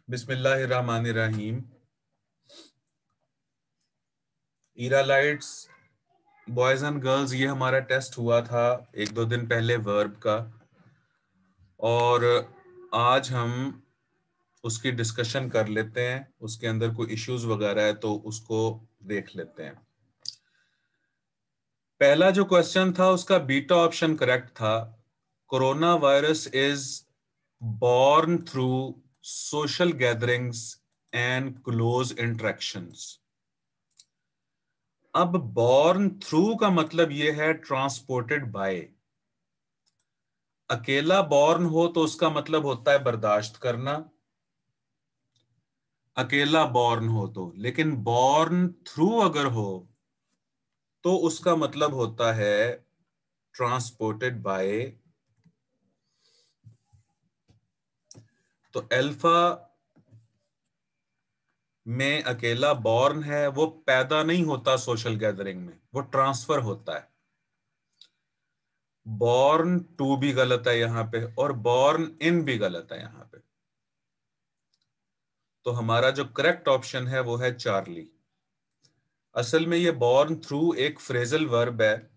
बिस्मिल्लाहिर्रहमानिर्रहीम। Alright boys and girls, ये हमारा टेस्ट हुआ था एक दो दिन पहले वर्ब का, और आज हम उसकी डिस्कशन कर लेते हैं। उसके अंदर कोई इश्यूज वगैरह है तो उसको देख लेते हैं। पहला जो क्वेश्चन था उसका बीटा ऑप्शन करेक्ट था। Corona virus is born through social gatherings and close interactions. अब बॉर्न थ्रू का मतलब यह है ट्रांसपोर्टेड बाय। अकेला बॉर्न हो तो उसका मतलब होता है बर्दाश्त करना, अकेला बॉर्न हो तो। लेकिन बॉर्न थ्रू अगर हो तो उसका मतलब होता है ट्रांसपोर्टेड बाय। तो अल्फा में अकेला बॉर्न है, वो पैदा नहीं होता सोशल गैदरिंग में, वो ट्रांसफर होता है। बॉर्न टू भी गलत है यहां पे, और बॉर्न इन भी गलत है यहां पे। तो हमारा जो करेक्ट ऑप्शन है वो है चार्ली। असल में ये बॉर्न थ्रू एक फ्रेजल वर्ब है,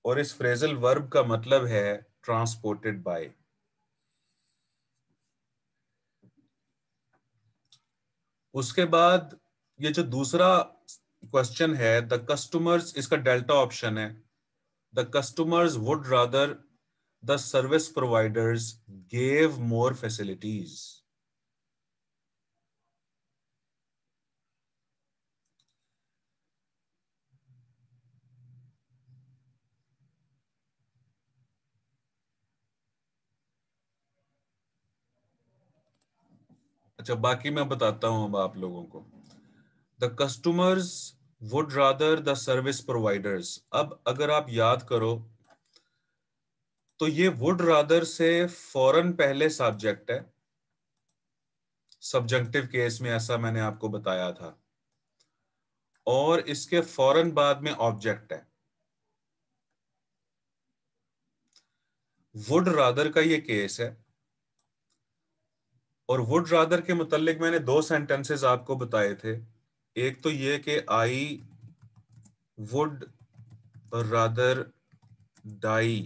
और इस फ्रेजल वर्ब का मतलब है ट्रांसपोर्टेड बाय। उसके बाद ये जो दूसरा क्वेश्चन है, द कस्टमर्स, इसका डेल्टा ऑप्शन है। The customers would rather the service providers gave more facilities. अच्छा, बाकी मैं बताता हूं अब आप लोगों को। The customers would rather the service providers. अब अगर आप याद करो तो ये वुड रादर से फौरन पहले सब्जेक्ट है। सब्जेक्टिव केस में ऐसा मैंने आपको बताया था, और इसके फौरन बाद में ऑब्जेक्ट है। वुड रादर का ये केस है, और वुड रादर के मुतालिक मैंने दो सेंटेंसेस आपको बताए थे। एक तो ये कि I would rather die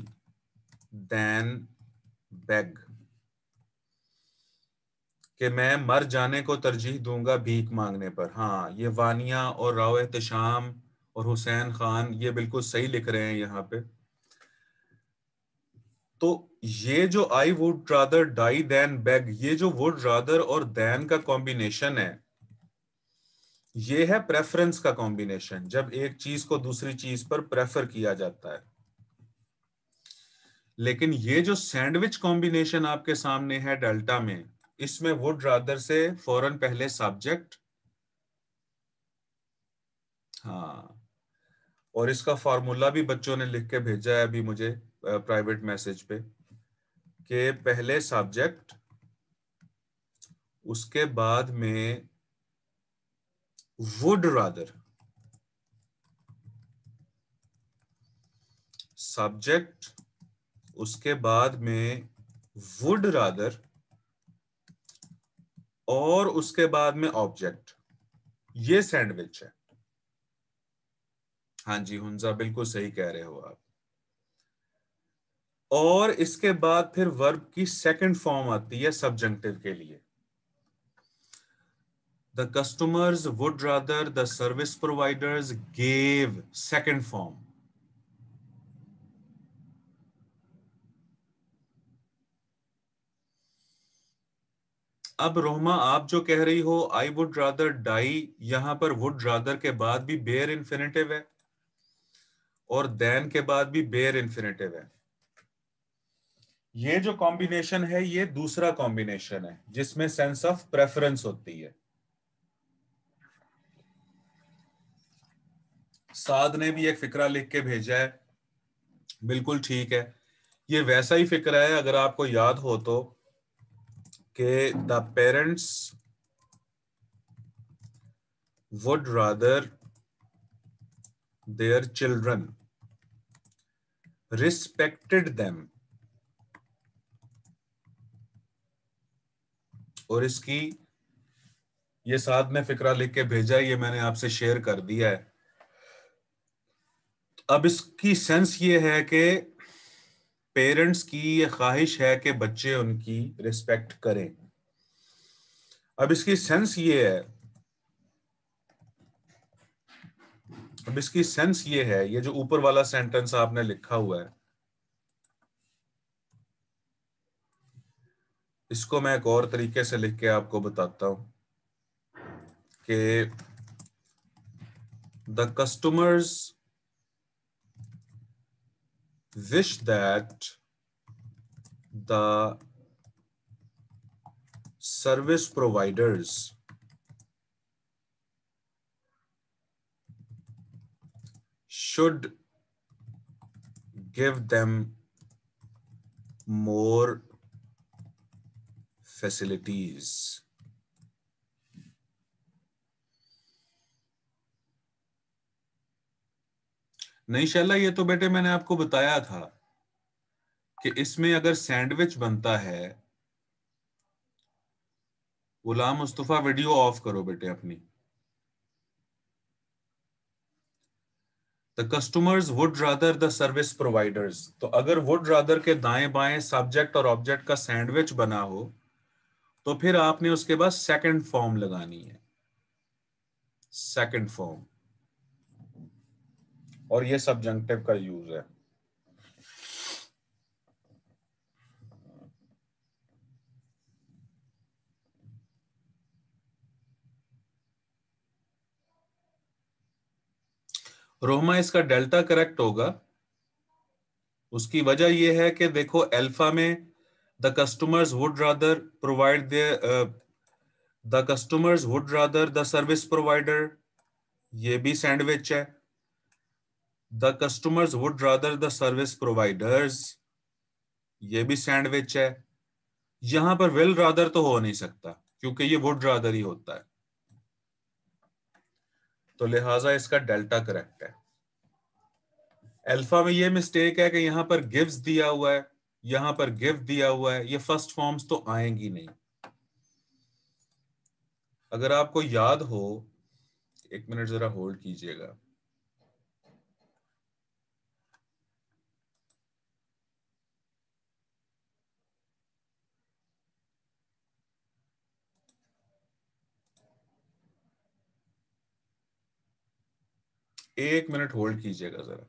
than beg, कि मैं मर जाने को तरजीह दूंगा भीख मांगने पर। हाँ, ये वानिया और राव एहतशाम और हुसैन खान ये बिल्कुल सही लिख रहे हैं यहाँ पे। तो ये जो I would rather die than beg, ये जो वुड रादर और देन का कॉम्बिनेशन है, ये है प्रेफरेंस का कॉम्बिनेशन, जब एक चीज को दूसरी चीज पर प्रेफर किया जाता है। लेकिन ये जो सैंडविच कॉम्बिनेशन आपके सामने है डेल्टा में, इसमें वुड रादर से फौरन पहले सब्जेक्ट। हाँ, और इसका फार्मूला भी बच्चों ने लिख के भेजा है अभी मुझे प्राइवेट मैसेज पे, कि पहले सब्जेक्ट, उसके बाद में वुड रादर, सब्जेक्ट, उसके बाद में वुड रादर, और उसके बाद में ऑब्जेक्ट। ये सैंडविच है। हाँ जी हुंजा, बिल्कुल सही कह रहे हो आप। और इसके बाद फिर वर्ब की सेकंड फॉर्म आती है सब्जेक्टिव के लिए। The customers would rather the service providers gave, second form. अब रोहमा, आप जो कह रही हो आई वुड रादर डाई, यहां पर वुड रादर के बाद भी बेयर इन्फिनेटिव है, और देन के बाद भी बेयर इन्फिनेटिव है। ये जो कॉम्बिनेशन है ये दूसरा कॉम्बिनेशन है जिसमें सेंस ऑफ प्रेफरेंस होती है। साद ने भी एक फिक्रा लिख के भेजा है, बिल्कुल ठीक है। ये वैसा ही फिक्रा है, अगर आपको याद हो तो, कि the parents would rather their children respected them, और इसकी ये साथ में फिक्रा लिख के भेजा है, ये मैंने आपसे शेयर कर दिया है। अब इसकी सेंस ये है कि पेरेंट्स की ये ख्वाहिश है कि बच्चे उनकी रिस्पेक्ट करें। अब इसकी सेंस ये है, अब इसकी सेंस ये है, ये जो ऊपर वाला सेंटेंस आपने लिखा हुआ है, इसको मैं एक और तरीके से लिख के आपको बताता हूं कि the customers wish that the service providers should give them more facilities. नहीं शाला, ये तो बेटे मैंने आपको बताया था कि इसमें अगर सैंडविच बनता है, गुलाम मुस्तफा वीडियो ऑफ करो बेटे अपनी। The customers would rather the service providers, तो अगर वुड रादर के दाएं बाएं सब्जेक्ट और ऑब्जेक्ट का सैंडविच बना हो तो फिर आपने उसके बाद सेकंड फॉर्म लगानी है, सेकंड फॉर्म, और ये सब्जंक्टिव का यूज है। रोहमा, इसका डेल्टा करेक्ट होगा। उसकी वजह यह है कि देखो अल्फा में the customers would rather provide the customers would rather the service provider, ये भी सैंडविच है। The customers would rather the service providers, ये भी सैंडविच है। यहां पर विल रादर तो हो नहीं सकता क्योंकि ये वुड रादर ही होता है, तो लिहाजा इसका डेल्टा करेक्ट है। अल्फा में ये मिस्टेक है कि यहां पर गिव्स दिया हुआ है, यहां पर गिव दिया हुआ है, ये फर्स्ट फॉर्म्स तो आएंगी नहीं। अगर आपको याद हो, एक मिनट जरा होल्ड कीजिएगा। एक मिनट होल्ड कीजिएगा जरा।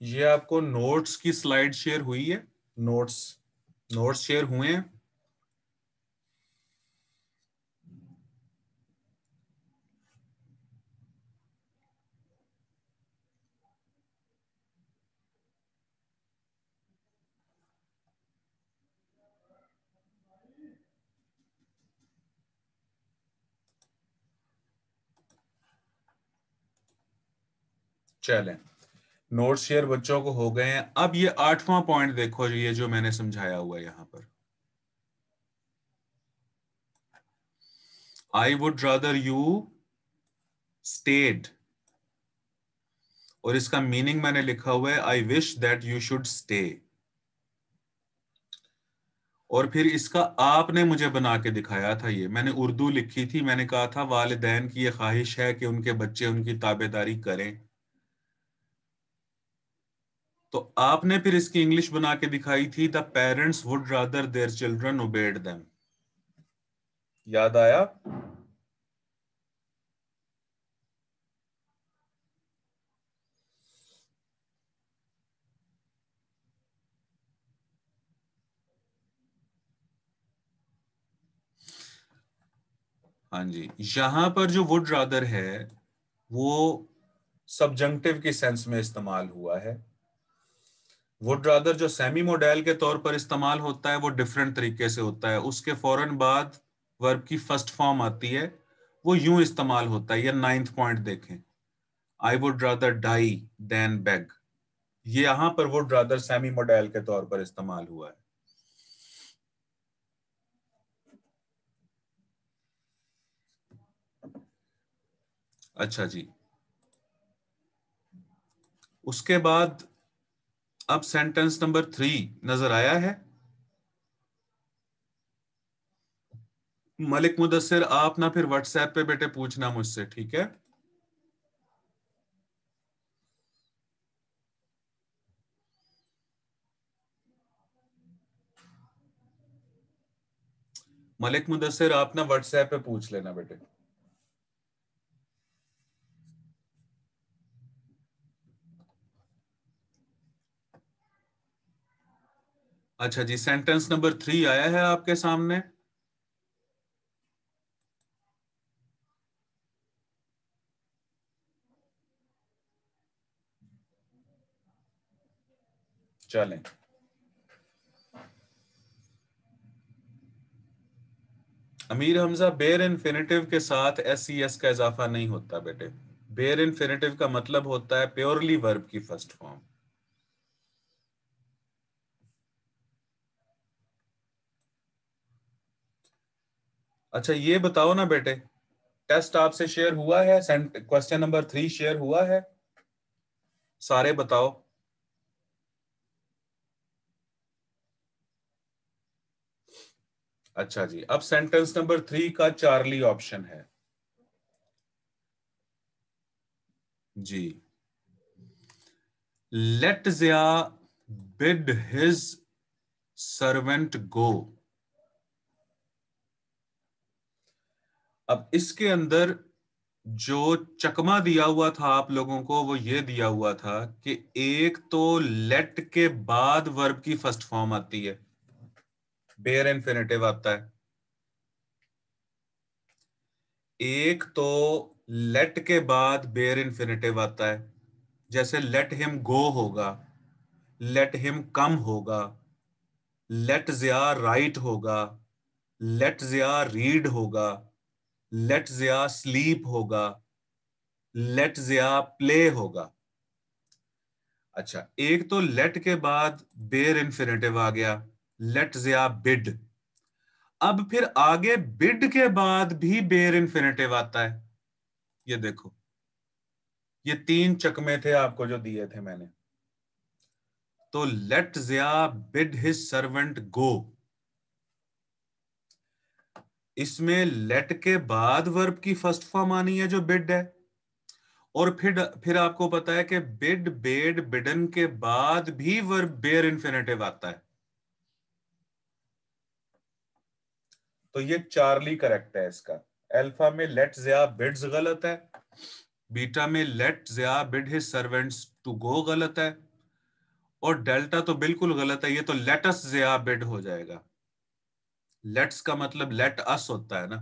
ये आपको नोट्स की स्लाइड शेयर हुई है? नोट्स नोट्स शेयर हुए हैं? चलें, नोट्स शेयर बच्चों को हो गए हैं। अब ये 8वां पॉइंट देखो, ये जो मैंने समझाया हुआ है यहां पर, आई वुड रादर यू स्टेड, और इसका मीनिंग मैंने लिखा हुआ है I wish that you should stay. और फिर इसका आपने मुझे बना के दिखाया था, ये मैंने उर्दू लिखी थी, मैंने कहा था वालिदैन की ये ख्वाहिश है कि उनके बच्चे उनकी ताबेदारी करें, तो आपने फिर इसकी इंग्लिश बना के दिखाई थी the parents would rather their children obeyed them. याद आया? हाँ जी, यहां पर जो वुड रादर है वो सब्जंक्टिव की सेंस में इस्तेमाल हुआ है। वुड रादर जो सेमी मोडेल के तौर पर इस्तेमाल होता है वो डिफरेंट तरीके से होता है। उसके फौरन बाद वर्ब की फर्स्ट फॉर्म आती है, वो यूं इस्तेमाल होता है। या 9th पॉइंट देखें, I would rather die than beg. ये यहां पर वुड रादर सेमी मोडेल के तौर पर इस्तेमाल हुआ है। अच्छा जी, उसके बाद अब सेंटेंस नंबर 3 नजर आया है? मलिक मुदस्सिर, आप ना फिर व्हाट्सएप पे बेटे पूछना मुझसे, ठीक है? मलिक मुदस्सिर, आप ना व्हाट्सएप पे पूछ लेना बेटे। अच्छा जी, सेंटेंस नंबर 3 आया है आपके सामने। चलें, अमीर हमजा, बेयर इन्फिनेटिव के साथ एस सी एस का इजाफा नहीं होता बेटे। बेयर इन्फिनेटिव का मतलब होता है प्योरली वर्ब की फर्स्ट फॉर्म। अच्छा ये बताओ ना बेटे, टेस्ट आपसे शेयर हुआ है? क्वेश्चन नंबर 3 शेयर हुआ है? सारे बताओ। अच्छा जी, अब सेंटेंस नंबर 3 का चार्ली ऑप्शन है जी। Late Jia bid his servant गो। अब इसके अंदर जो चकमा दिया हुआ था आप लोगों को वो ये दिया हुआ था कि एक तो लेट के बाद वर्ब की फर्स्ट फॉर्म आती है, बेयर इन्फिनेटिव आता है। एक तो लेट के बाद बेयर इन्फिनेटिव आता है, जैसे लेट हिम गो होगा, लेट हिम कम होगा, लेट जिया राइट होगा, लेट जिया रीड होगा, लेट जिया स्लीप होगा, लेट जिया प्ले होगा। अच्छा, एक तो लेट के बाद बेयर इन्फिनेटिव आ गया, लेट जिया बिड। अब फिर आगे बिड के बाद भी बेयर इन्फिनेटिव आता है। ये देखो, ये 3 चकमे थे आपको जो दिए थे मैंने। तो late Jia bid his servant गो, इसमें लेट के बाद वर्ब की फर्स्ट फॉर्म आनी है जो बिड है। और फिर आपको पता है कि बिड बेड बिडन के बाद भी वर्ब बेयर इन्फिनेटिव आता है। तो ये चार्ली करेक्ट है इसका। अल्फा में लेट जिया बिड्स गलत है, बीटा में let Jia bid his servants to go गलत है, और डेल्टा तो बिल्कुल गलत है। ये तो लेटस जिया बिड हो जाएगा। लेट्स का मतलब लेट अस होता है ना।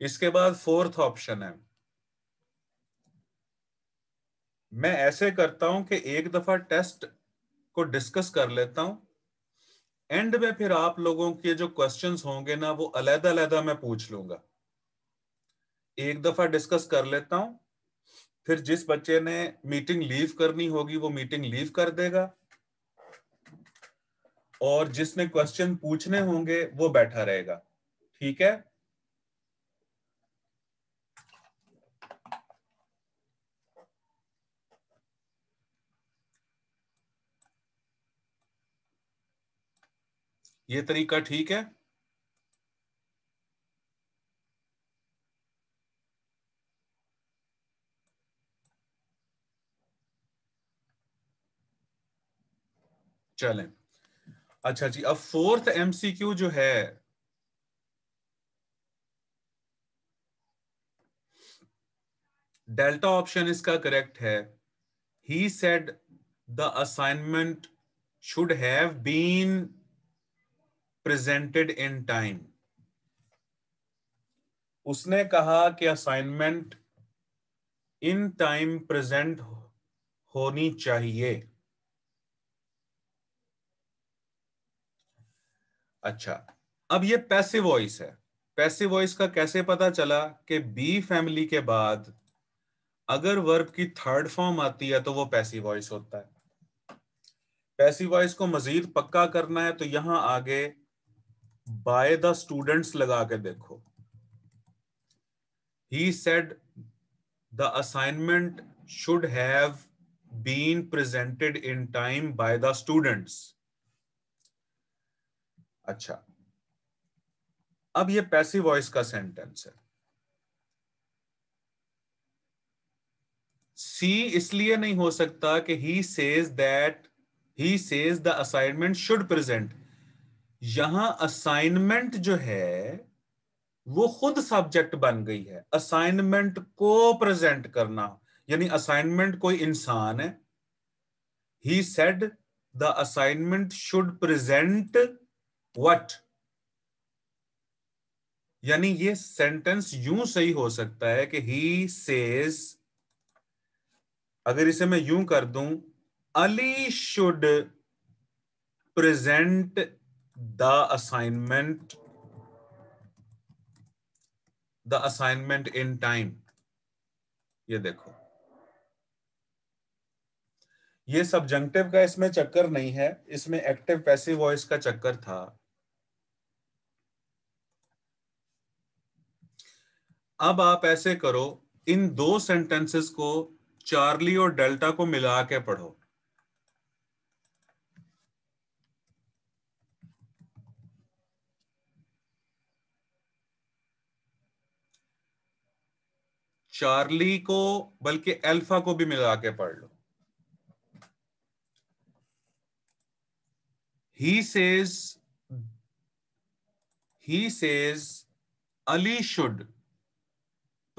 इसके बाद फोर्थ ऑप्शन है। मैं ऐसे करता हूं कि एक दफा टेस्ट को डिस्कस कर लेता हूं, एंड में फिर आप लोगों के जो क्वेश्चंस होंगे ना वो अलग अलग मैं पूछ लूंगा। एक दफा डिस्कस कर लेता हूं, फिर जिस बच्चे ने मीटिंग लीव करनी होगी वो मीटिंग लीव कर देगा, और जिसने क्वेश्चन पूछने होंगे वो बैठा रहेगा। ठीक है? ये तरीका ठीक है? चलें। अच्छा जी, अब फोर्थ एमसीक्यू जो है, डेल्टा ऑप्शन इसका करेक्ट है। He said the assignment should have been presented in time. उसने कहा कि असाइनमेंट इन टाइम प्रेजेंट होनी चाहिए। अच्छा, अब ये पैसिव वॉइस है। पैसिव वॉइस का कैसे पता चला कि बी फैमिली के बाद अगर वर्ब की थर्ड फॉर्म आती है तो वो पैसिव वॉइस होता है। पैसिव वॉइस को मजीद पक्का करना है तो यहां आगे बाय द स्टूडेंट्स लगा के देखो। He said the assignment should have been presented in time by the students. अच्छा, अब ये पैसिव वॉइस का सेंटेंस है। सी इसलिए नहीं हो सकता कि he says the assignment should present. यहां असाइनमेंट जो है वो खुद सब्जेक्ट बन गई है। असाइनमेंट को प्रेजेंट करना, यानी असाइनमेंट कोई इंसान है। He said the assignment should present what, यानी ये सेंटेंस यूं सही हो सकता है कि ही सेज, अगर इसे मैं यूं कर दूं, Ali should present the assignment in time. ये देखो, ये सब्जंक्टिव का इसमें चक्कर नहीं है, इसमें एक्टिव पैसिव वॉइस का चक्कर था। अब आप ऐसे करो, इन दो सेंटेंसेस को, चार्ली और डेल्टा को मिला के पढ़ो। चार्ली को बल्कि अल्फा को भी मिला के पढ़ लो। He says Ali should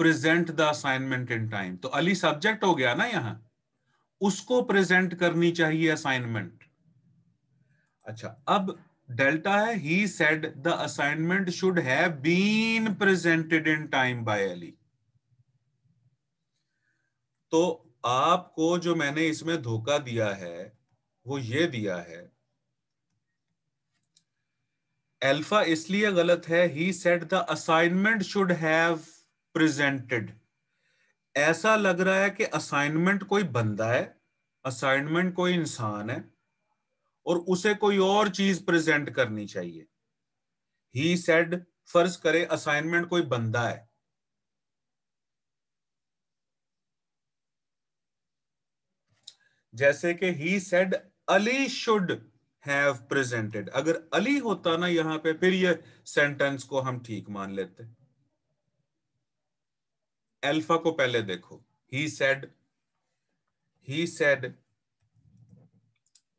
present the assignment in time. तो अली सब्जेक्ट हो गया ना यहां, उसको प्रेजेंट करनी चाहिए असाइनमेंट। अच्छा, अब डेल्टा है, he said the assignment should have been presented in time by Ali. तो आपको जो मैंने इसमें धोखा दिया है वो ये दिया है, अल्फा इसलिए गलत है, he said the assignment should have presented. ऐसा लग रहा है कि असाइनमेंट कोई बंदा है, असाइनमेंट कोई इंसान है और उसे कोई और चीज प्रेजेंट करनी चाहिए। ही सेड, फर्ज करे असाइनमेंट कोई बंदा है, जैसे कि he said Ali should have presented. अगर अली होता ना यहां पे, फिर ये सेंटेंस को हम ठीक मान लेते। अल्फा को पहले देखो, he said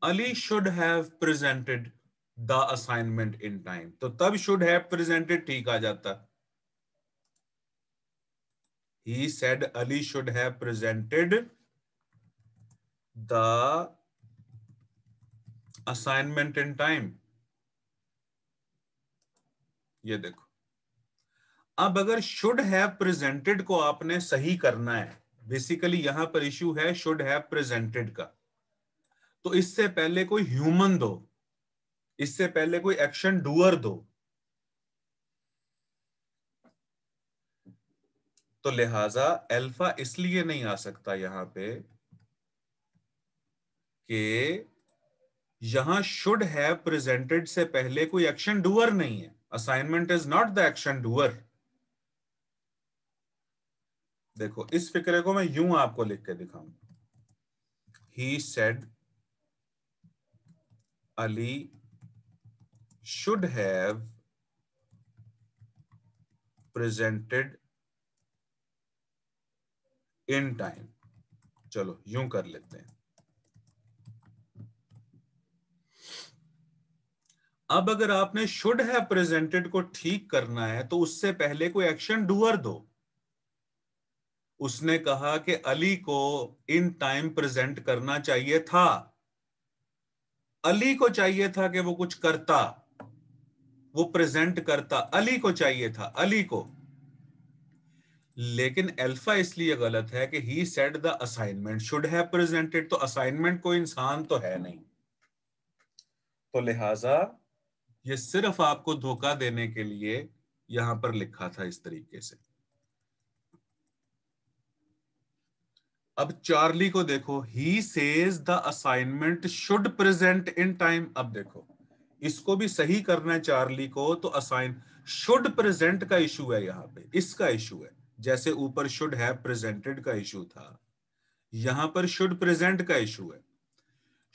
Ali should have presented the assignment in time, तो तब शुड हैव प्रेजेंटेड ठीक आ जाता। He said Ali should have presented the assignment in time. ये देखो, अब अगर शुड हैव प्रेजेंटेड को आपने सही करना है, बेसिकली यहां पर इश्यू है शुड हैव प्रेजेंटेड का, तो इससे पहले कोई ह्यूमन दो, इससे पहले कोई एक्शन डूअर दो। तो लिहाजा अल्फा इसलिए नहीं आ सकता यहां पे कि यहां शुड हैव प्रेजेंटेड से पहले कोई एक्शन डूअर नहीं है। Assignment is not the action doer. देखो, इस फिक्रे को मैं यूं आपको लिख के दिखाऊं, he said Ali should have presented in time. चलो यूं कर लेते हैं। अब अगर आपने शुड हैव प्रेजेंटेड को ठीक करना है तो उससे पहले कोई एक्शन डूअर दो। उसने कहा कि अली को इन टाइम प्रेजेंट करना चाहिए था, अली को चाहिए था कि वो कुछ करता। वो प्रेजेंट करता, अली को चाहिए था, अली को। लेकिन अल्फा इसलिए गलत है कि ही said the assignment should have presented, तो असाइनमेंट कोई इंसान तो है नहीं, तो लिहाजा ये सिर्फ आपको धोखा देने के लिए यहां पर लिखा था इस तरीके से। अब चार्ली को देखो, he says the assignment should present in time. अब देखो इसको भी सही करना है चार्ली को, तो असाइन शुड प्रेजेंट का इशू है, यहां पे इसका इशू है। जैसे ऊपर शुड हैव प्रेजेंटेड का इशू था, यहां पर शुड प्रेजेंट का इशू है।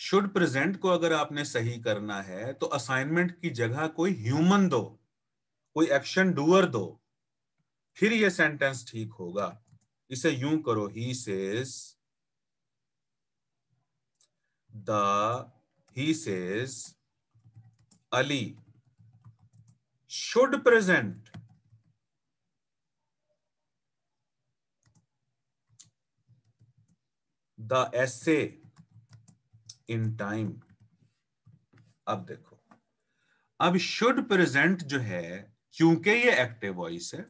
शुड प्रेजेंट को अगर आपने सही करना है तो असाइनमेंट की जगह कोई ह्यूमन दो, कोई एक्शन डूअर दो, फिर ये सेंटेंस ठीक होगा। इसे यूं करो, he says the he says Ali should present the essay in time। अब देखो, अब should present जो है, क्योंकि ये एक्टिव वॉइस है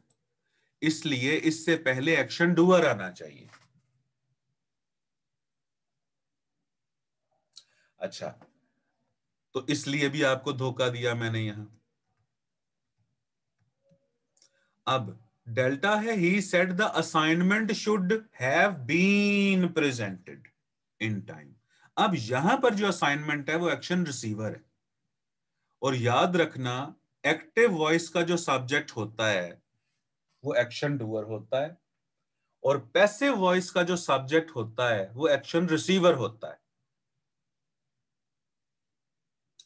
इसलिए इससे पहले एक्शन डूअर आना चाहिए। अच्छा, तो इसलिए भी आपको धोखा दिया मैंने यहां। अब डेल्टा है, he said the assignment should have been presented in time. अब यहां पर जो असाइनमेंट है वो एक्शन रिसीवर है, और याद रखना एक्टिव वॉइस का जो सब्जेक्ट होता है वो एक्शन डूअर होता है, और पैसिव वॉइस का जो सब्जेक्ट होता है वो एक्शन रिसीवर होता है।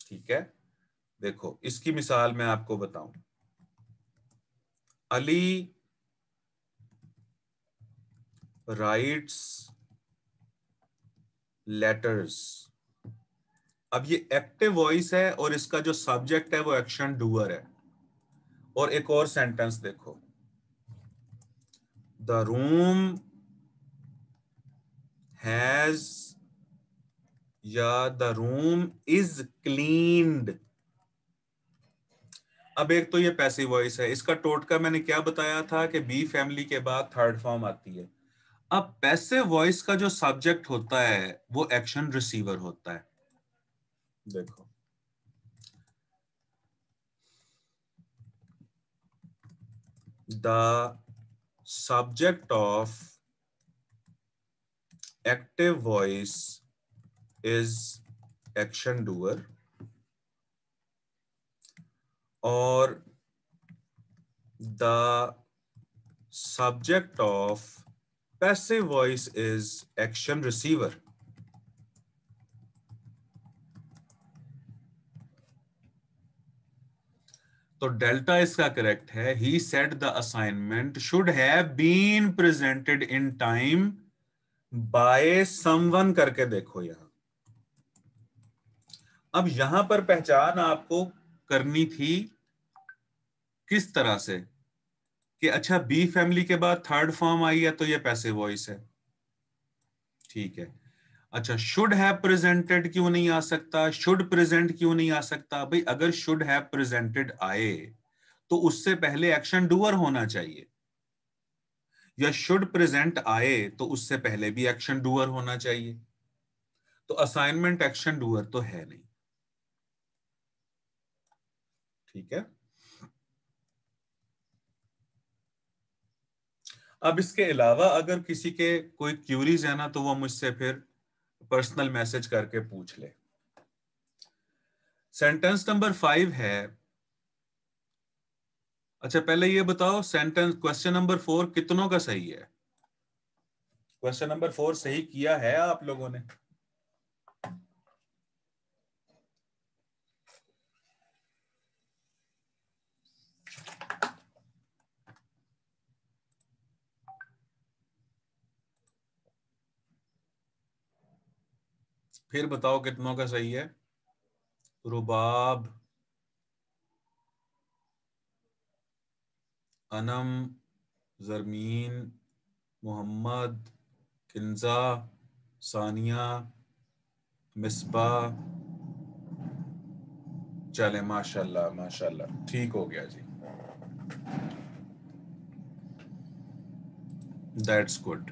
ठीक है, देखो इसकी मिसाल मैं आपको बताऊं। Ali rights letters. अब ये एक्टिव वॉइस है और इसका जो सब्जेक्ट है वो एक्शन डूअर है। और एक और सेंटेंस देखो, द रूम हैज, या द रूम इज क्लीन्ड। अब एक तो ये पैसिव वॉइस है, इसका टोटका मैंने क्या बताया था कि बी फैमिली के बाद थर्ड फॉर्म आती है। अब पैसिव वॉइस का जो सब्जेक्ट होता है वो एक्शन रिसीवर होता है। देखो the subject of active voice is action doer, और the subject of passive voice is action receiver. तो डेल्टा इसका करेक्ट है, he said the assignment should have been presented in time by someone करके देखो यहां। अब यहां पर पहचान आपको करनी थी किस तरह से, कि अच्छा बी फैमिली के बाद थर्ड फॉर्म आई है तो ये पैसिव वॉइस है, ठीक है। अच्छा शुड हैव प्रेजेंटेड क्यों नहीं आ सकता, शुड प्रेजेंट क्यों नहीं आ सकता? भाई अगर शुड हैव प्रेजेंटेड आए तो उससे पहले एक्शन डूअर होना चाहिए, या शुड प्रेजेंट आए तो उससे पहले भी एक्शन डूअर होना चाहिए। तो असाइनमेंट एक्शन डूअर तो है नहीं, ठीक है। अब इसके अलावा अगर किसी के कोई क्यूरीज है ना तो वो मुझसे फिर पर्सनल मैसेज करके पूछ ले। सेंटेंस नंबर 5 है। अच्छा पहले ये बताओ, सेंटेंस क्वेश्चन नंबर 4 कितनों का सही है? क्वेश्चन नंबर 4 सही किया है आप लोगों ने? फिर बताओ कितनों का सही है? रुबाब, अनम, जरमीन, मोहम्मद, किंजा, सानिया, मिसबा, चले, माशाल्लाह माशाल्लाह, ठीक हो गया जी, दैट्स गुड।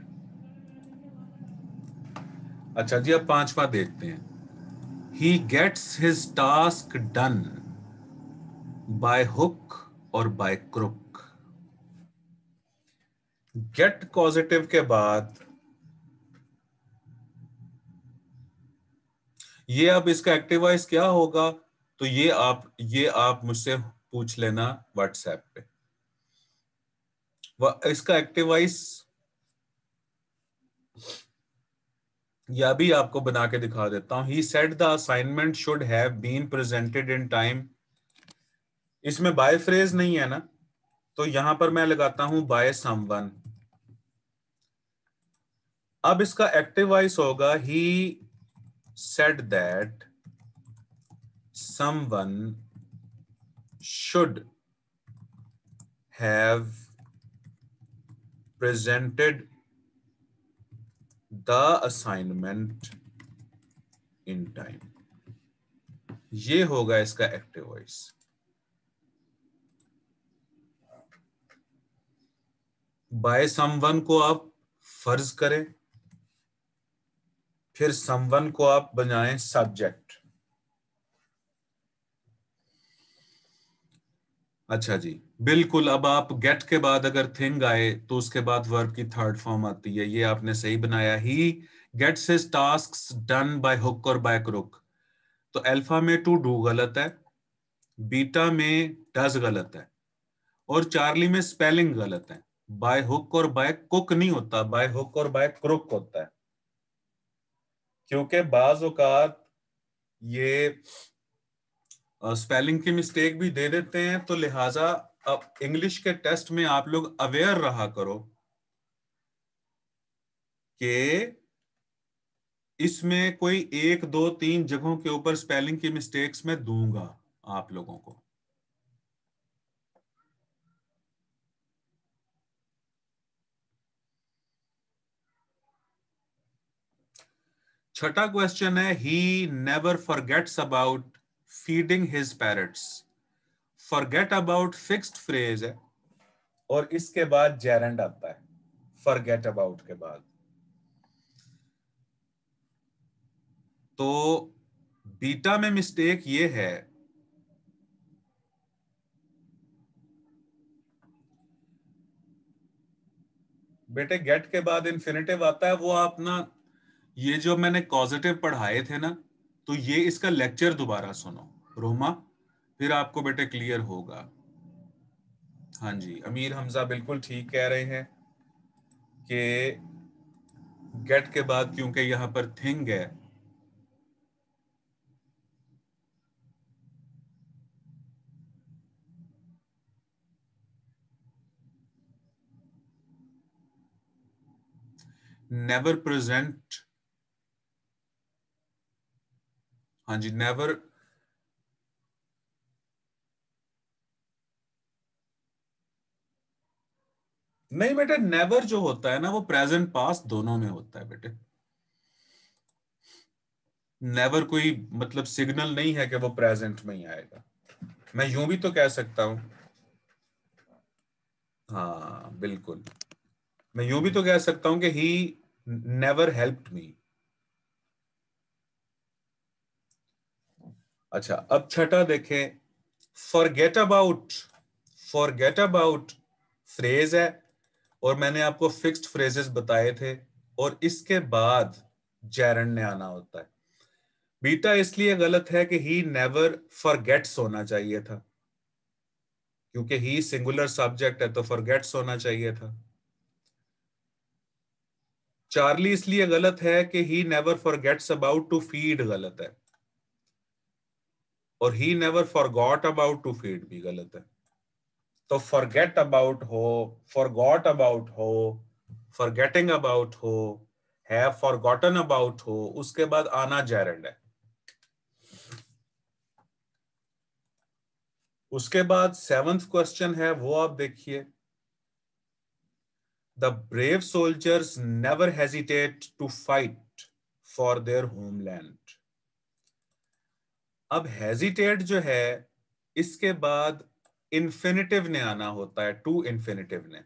अच्छा जी, अब पांचवा देखते हैं। He gets his task done by hook और बाय क्रुक। गेट पॉजिटिव के बाद ये, अब इसका एक्टिव वॉइस क्या होगा, तो ये आप मुझसे पूछ लेना व्हाट्सएप पे। इसका एक्टिव वॉइस या भी आपको बना के दिखा देता हूं। He said the assignment should have been presented in time. इसमें बाय फ्रेज नहीं है ना, तो यहां पर मैं लगाता हूं बाय समवन। अब इसका एक्टिव वॉइस होगा he said that someone should have presented the assignment in time. ये होगा इसका एक्टिव वॉइस। बाय समवन को आप फर्ज करें, फिर समवन को आप बनाएं सब्जेक्ट। अच्छा जी, बिल्कुल। अब आप गेट के बाद अगर थिंग आए तो उसके बाद वर्ब की थर्ड फॉर्म आती है, ये आपने सही बनाया। He gets his tasks done by hook और बाय क्रुक। तो अल्फा में टू डू गलत है, बीटा में डज गलत है, और चार्ली में स्पेलिंग गलत है। बाय हुक और बाय कुक नहीं होता, बाय हुक और बाय क्रुक होता है। क्योंकि बाज औकात ये स्पेलिंग की मिस्टेक भी दे देते हैं, तो लिहाजा अब इंग्लिश के टेस्ट में आप लोग अवेयर रहा करो कि इसमें कोई एक दो तीन जगहों के ऊपर स्पेलिंग की मिस्टेक्स मैं दूंगा आप लोगों को। छठा क्वेश्चन है, ही never forgets about feeding his parrots. Forget about fixed phrase है और इसके बाद जेरेंड आता है फॉरगेट अबाउट के बाद। तो बीटा में मिस्टेक ये है, बेटे गेट के बाद इन्फिनेटिव आता है, वो आप ना, ये जो मैंने कॉजेटिव पढ़ाए थे ना, तो ये इसका लेक्चर दोबारा सुनो रोमा, फिर आपको बेटे क्लियर होगा। हाँ जी, अमीर हमजा बिल्कुल ठीक कह रहे हैं कि गेट के बाद क्योंकि यहां पर थिंग है, नेवर प्रेजेंट। हाँ जी, नेवर। नहीं बेटे, नेवर जो होता है ना वो प्रेजेंट पास्ट दोनों में होता है बेटे। नेवर कोई मतलब सिग्नल नहीं है कि वो प्रेजेंट में ही आएगा। मैं यूं भी तो कह सकता हूं, हाँ बिल्कुल, मैं यूं भी तो कह सकता हूं कि ही नेवर हेल्प्ड मी। अच्छा, अब छठा देखें। Forget about, forget about phrase है और मैंने आपको फिक्स्ड फ्रेजेस बताए थे, और इसके बाद जेरंड ने आना होता है। बीटा इसलिए गलत है कि ही नेवर फॉरगेट्स होना चाहिए था, क्योंकि ही सिंगुलर सब्जेक्ट है तो फॉरगेट्स होना चाहिए था। चार्ली इसलिए गलत है कि he never forgets about to feed गलत है, और he never forgot about to feed भी गलत है। तो फॉरगेट अबाउट हो, फॉरगॉट अबाउट हो, फॉरगेटिंग अबाउट हो, हैव फॉरगॉटन अबाउट हो, उसके बाद आना जेरंड है। उसके बाद सेवंथ क्वेश्चन है, वो आप देखिए। The brave soldiers never hesitate to fight for their homeland. अब हेजिटेट जो है इसके बाद इन्फिनिटिव ने आना होता है, टू इन्फिनिटिव ने,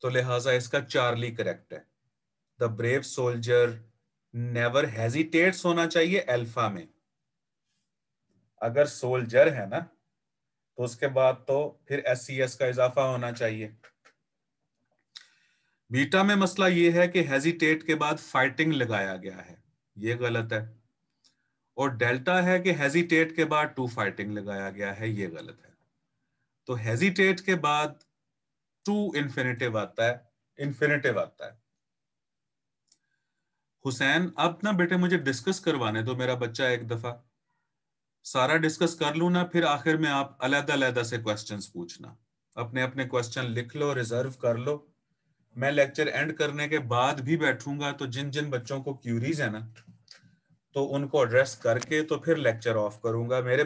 तो लिहाजा इसका चार्ली करेक्ट है। The brave soldier never hesitates होना चाहिए अल्फा में। अगर सोल्जर है ना तो उसके बाद तो फिर एस सी एस का इजाफा होना चाहिए। बीटा में मसला यह है कि हेजिटेट के बाद फाइटिंग लगाया गया है, यह गलत है। और डेल्टा है कि हेजिटेट के बाद टू फाइटिंग लगाया गया है, यह गलत है। तो हेजिटेट के बाद टू इन्फिनिटिव आता है, इन्फिनिटिव आता है। हुसैन अब ना बेटे मुझे डिस्कस करवाने दो मेरा बच्चा एक दफा, सारा डिस्कस कर लूं ना, फिर आखिर में आप अलग अलग से क्वेश्चंस पूछना। अपने अपने क्वेश्चन लिख लो, रिजर्व कर लो। मैं लेक्चर एंड करने के बाद भी बैठूंगा, तो जिन जिन बच्चों को क्यूरीज है ना तो उनको एड्रेस करके तो फिर लेक्चर ऑफ करूंगा। मेरे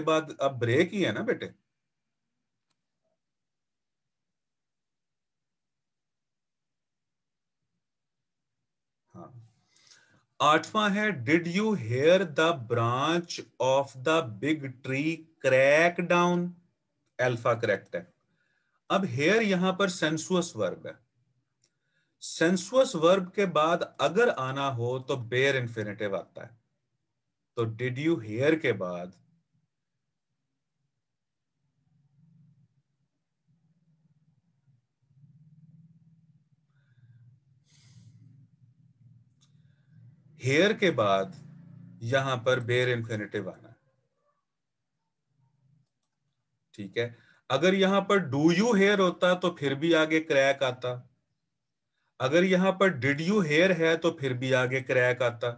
बाद अब ब्रेक ही है ना बेटे। हाँ, आठवां है, did you hear the branch of the big tree crack down. Alpha correct है। अब हेयर यहां पर सेंसुअस वर्ब है। सेंसुअस वर्ब के बाद अगर आना हो तो बेयर इंफिनिटिव आता है। तो डिड यू हेयर के बाद हेयर के बाद यहां पर बेयर इंफिनिटिव आना है। ठीक है। अगर यहां पर डू यू हेयर होता तो फिर भी आगे क्रैक आता। अगर यहां पर डिड यू हेयर है तो फिर भी आगे क्रैक आता।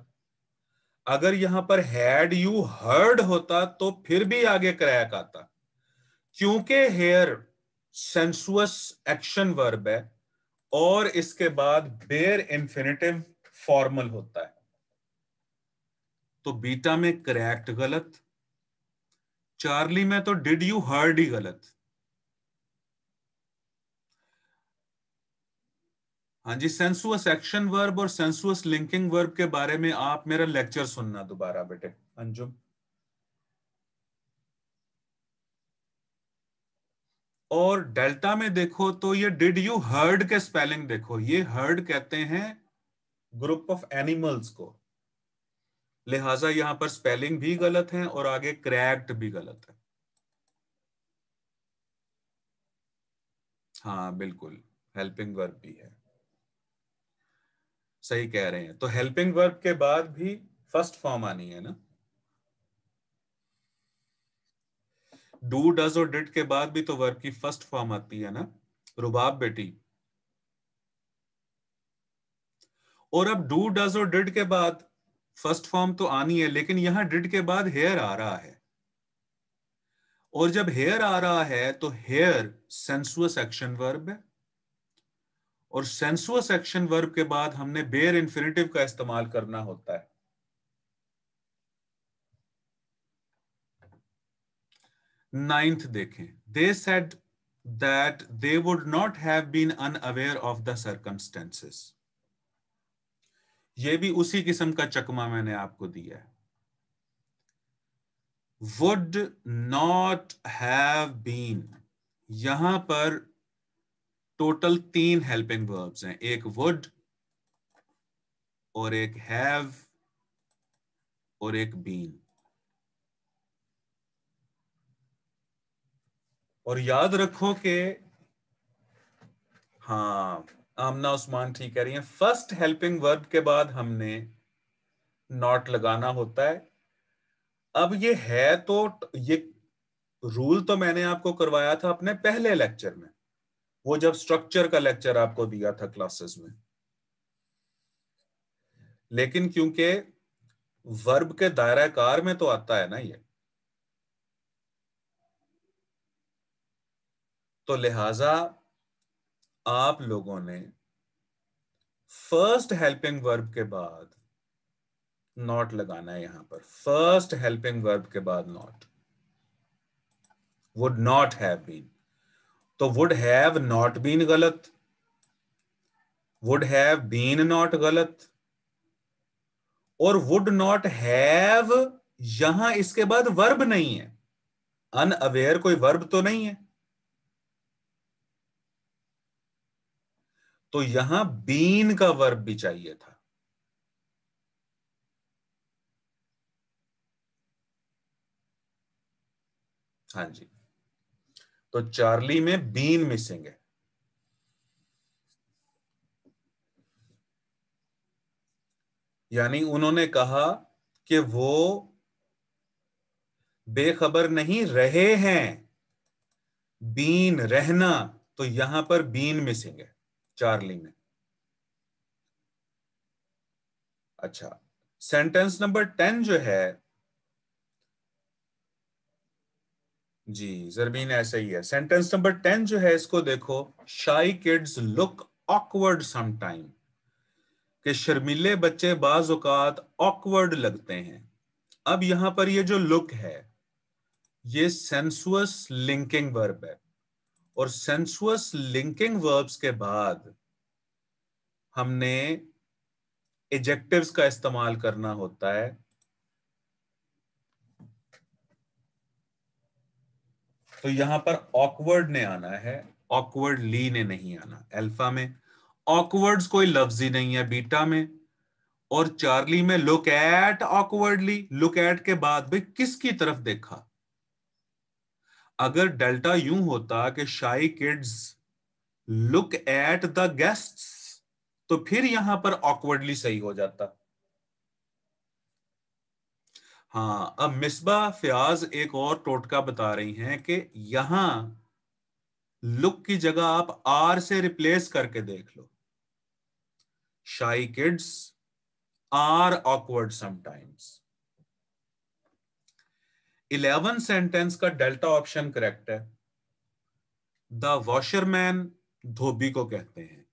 अगर यहां पर हैड यू हर्ड होता तो फिर भी आगे क्रैक आता। क्योंकि हेयर सेंसुअस एक्शन वर्ब है और इसके बाद बेयर इंफिनिटिव फॉर्मल होता है, तो बीटा में करेक्ट गलत, चार्ली में तो डिड यू हर्ड ही गलत। हाँ जी, सेंसुअस एक्शन वर्ब और सेंसुअस लिंकिंग वर्ब के बारे में आप मेरा लेक्चर सुनना दोबारा बेटे अंजुम। और डेल्टा में देखो तो ये डिड यू हर्ड के स्पेलिंग देखो, ये हर्ड कहते हैं ग्रुप ऑफ एनिमल्स को, लिहाजा यहां पर स्पेलिंग भी गलत है और आगे क्रैक्ड भी गलत है। हाँ बिल्कुल, हेल्पिंग वर्ब भी है, सही कह रहे हैं। तो हेल्पिंग वर्ब के बाद भी फर्स्ट फॉर्म आनी है ना। डू डज और डिड के बाद भी तो वर्ब की फर्स्ट फॉर्म आती है ना रुबाब बेटी। और अब डू डज और डिड के बाद फर्स्ट फॉर्म तो आनी है, लेकिन यहां डिड के बाद हेयर आ रहा है। और जब हेयर आ रहा है तो हेयर सेंसुअस एक्शन वर्ब है, और सेंसुअस एक्शन वर्ब के बाद हमने बेयर इंफिनिटिव का इस्तेमाल करना होता है। नाइन्थ देखें, they said that they would not have been unaware of the circumstances. ये भी उसी किस्म का चकमा मैंने आपको दिया है। वुड नॉट हैव बीन, यहां पर टोटल तीन हेल्पिंग वर्ब्स हैं, एक वुड और एक हैव और एक बीन। और याद रखो कि हाँ, आमना उस्मान ठीक कह रही हैं, फर्स्ट हेल्पिंग वर्ब के बाद हमने नॉट लगाना होता है। अब ये है तो ये रूल तो मैंने आपको करवाया था अपने पहले लेक्चर में, वो जब स्ट्रक्चर का लेक्चर आपको दिया था क्लासेस में। लेकिन क्योंकि वर्ब के दायरा कार में तो आता है ना ये, तो लिहाजा आप लोगों ने फर्स्ट हेल्पिंग वर्ब के बाद नॉट लगाना है। यहां पर फर्स्ट हेल्पिंग वर्ब के बाद not. Would not have been, तो वुड हैव नॉट बीन गलत, वुड हैव बीन नॉट गलत, और वुड नॉट हैव, यहां इसके बाद वर्ब नहीं है, अनअवेयर कोई वर्ब तो नहीं है, तो यहां बीन का वर्ब भी चाहिए था। हाँ जी, तो चार्ली में बीन मिसिंग है। यानी उन्होंने कहा कि वो बेखबर नहीं रहे हैं, बीन रहना, तो यहां पर बीन मिसिंग है चार्ली में। अच्छा, सेंटेंस नंबर 10 जो है, जी जरबीन ऐसा ही है। सेंटेंस नंबर 10 जो है, इसको देखो, शाई किड्स लुक ऑकवर्ड समटाइम, कि शर्मीले बच्चे बाज औकात ऑकवर्ड लगते हैं। अब यहां पर ये जो लुक है, ये सेंसुअस लिंकिंग वर्ब है, और सेंसुअस लिंकिंग वर्ब्स के बाद हमने एजेक्टिव्स का इस्तेमाल करना होता है। तो यहां पर ऑकवर्ड ने आना है, ऑकवर्डली ने नहीं आना। अल्फा में ऑकवर्ड्स कोई लफ्ज ही नहीं है, बीटा में और चार्ली में look at awkwardly, look at के बाद भाई किसकी तरफ देखा। अगर डेल्टा यूं होता कि शाई kids look at the guests, तो फिर यहां पर ऑकवर्डली सही हो जाता। हाँ, अब मिसबा फयाज एक और टोटका बता रही हैं कि यहां लुक की जगह आप आर से रिप्लेस करके देख लो, shy kids are awkward sometimes. 11 sentence का डेल्टा ऑप्शन करेक्ट है। द वॉशरमैन धोबी को कहते हैं,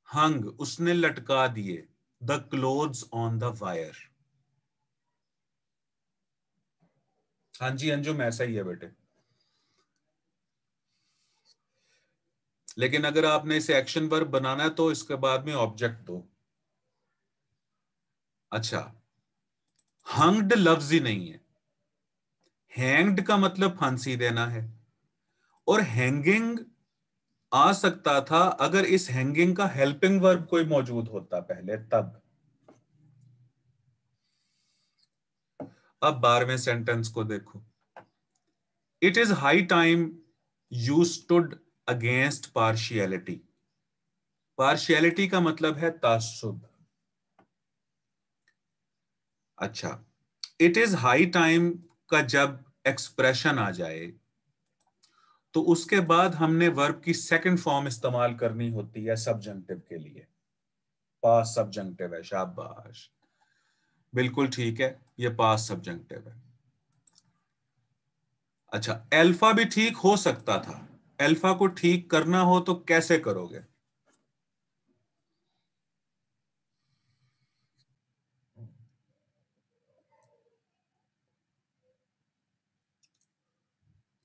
हंग उसने लटका दिए, the clothes on the wire. हाँ जी अंजुम, ऐसा ही है बेटे, लेकिन अगर आपने इसे एक्शन वर्ब बनाना है तो इसके बाद में ऑब्जेक्ट दो। अच्छा, हंग्ड लफ्ज ही नहीं है, हैंग्ड का मतलब फांसी देना है, और हैंगिंग आ सकता था अगर इस हैंगिंग का हेल्पिंग वर्ब कोई मौजूद होता पहले, तब। अब 12वें सेंटेंस को देखो, it is high time you stood against partiality. Partiality का मतलब है तासुब। अच्छा, इट इज हाई टाइम का जब एक्सप्रेशन आ जाए तो उसके बाद हमने वर्ब की सेकंड फॉर्म इस्तेमाल करनी होती है सब्जंक्टिव के लिए। पास सब्जंक्टिव है, शाबाश, बिल्कुल ठीक है, ये पास सब्जंक्टिव है। अच्छा, अल्फा भी ठीक हो सकता था, अल्फा को ठीक करना हो तो कैसे करोगे?